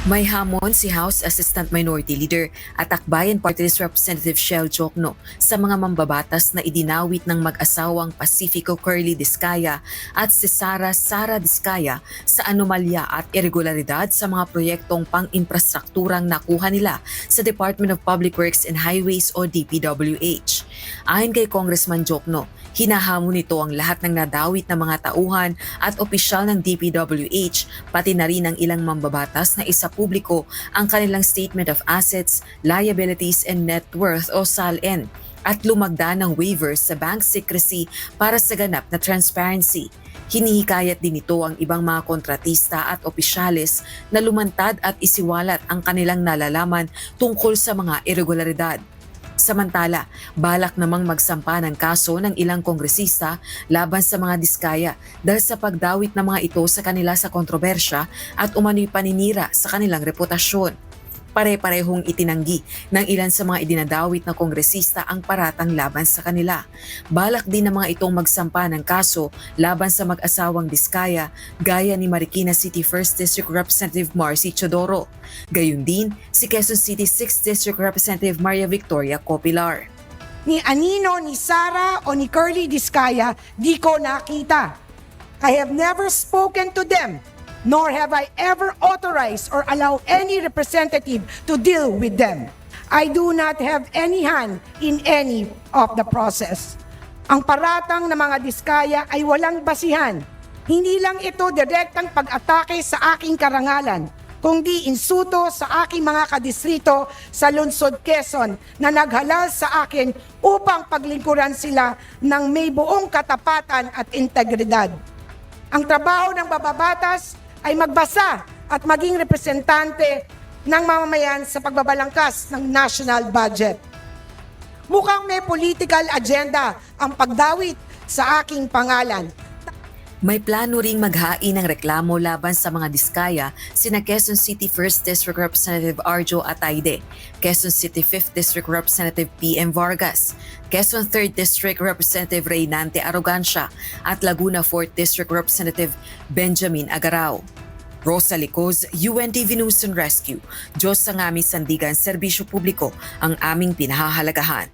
May hamon si House Assistant Minority Leader at Akbayan Party List Representative Shell Jokno sa mga mambabatas na idinawit ng mag-asawang Pacifico Curly Discaya at si Sara Discaya sa anomalya at irregularidad sa mga proyektong pang-infrastrukturang nakuha nila sa Department of Public Works and Highways o DPWH. Ayon kay Congressman Jokno, hinahamon nito ang lahat ng nadawit na mga tauhan at opisyal ng DPWH, pati na rin ang ilang mambabatas na isa publiko ang kanilang Statement of Assets, Liabilities and Net Worth o SALN at lumagda ng waivers sa bank secrecy para sa ganap na transparency. Hinihikayat din ito ang ibang mga kontratista at opisyales na lumantad at isiwalat ang kanilang nalalaman tungkol sa mga irregularidad. Samantala, balak namang magsampa ng kaso ng ilang kongresista laban sa mga Diskaya dahil sa pagdawit ng mga ito sa kanila sa kontrobersya at umano'y paninira sa kanilang reputasyon. Pare-parehong itinanggi ng ilan sa mga idinadawit na kongresista ang paratang laban sa kanila. Balak din ng mga itong magsampa ng kaso laban sa mag-asawang Diskaya gaya ni Marikina City 1st District Representative Marcy Chodoro. Gayun din si Quezon City 6th District Representative Maria Victoria Copilar. Ni Anino, ni Sara o ni Curly Discaya, di ko nakita. I have never spoken to them, nor have I ever authorized or allowed any representative to deal with them. I do not have any hand in any of the process. Ang paratang ng mga Diskaya ay walang basihan. Hindi lang ito direktang pag-atake sa aking karangalan, kundi insulto sa aking mga kadistrito sa Lungsod Quezon na naghalal sa akin upang paglingkuran sila ng may buong katapatan at integridad. Ang trabaho ng mababatas ay magbasa at maging representante ng mamamayan sa pagbabalangkas ng national budget. Mukhang may political agenda ang pagdawit sa aking pangalan. May plano ring maghain ng reklamo laban sa mga Diskaya sina Quezon City 1st District Representative Arjo Atayde, Quezon City 5th District Representative PM Vargas, Quezon 3rd District Representative Reynante Arrogancia at Laguna 4th District Representative Benjamin Agarao. Rosa Licoz, UNTV News and Rescue. Diyos ang aming sandigan, serbisyo publiko ang aming pinahahalagahan.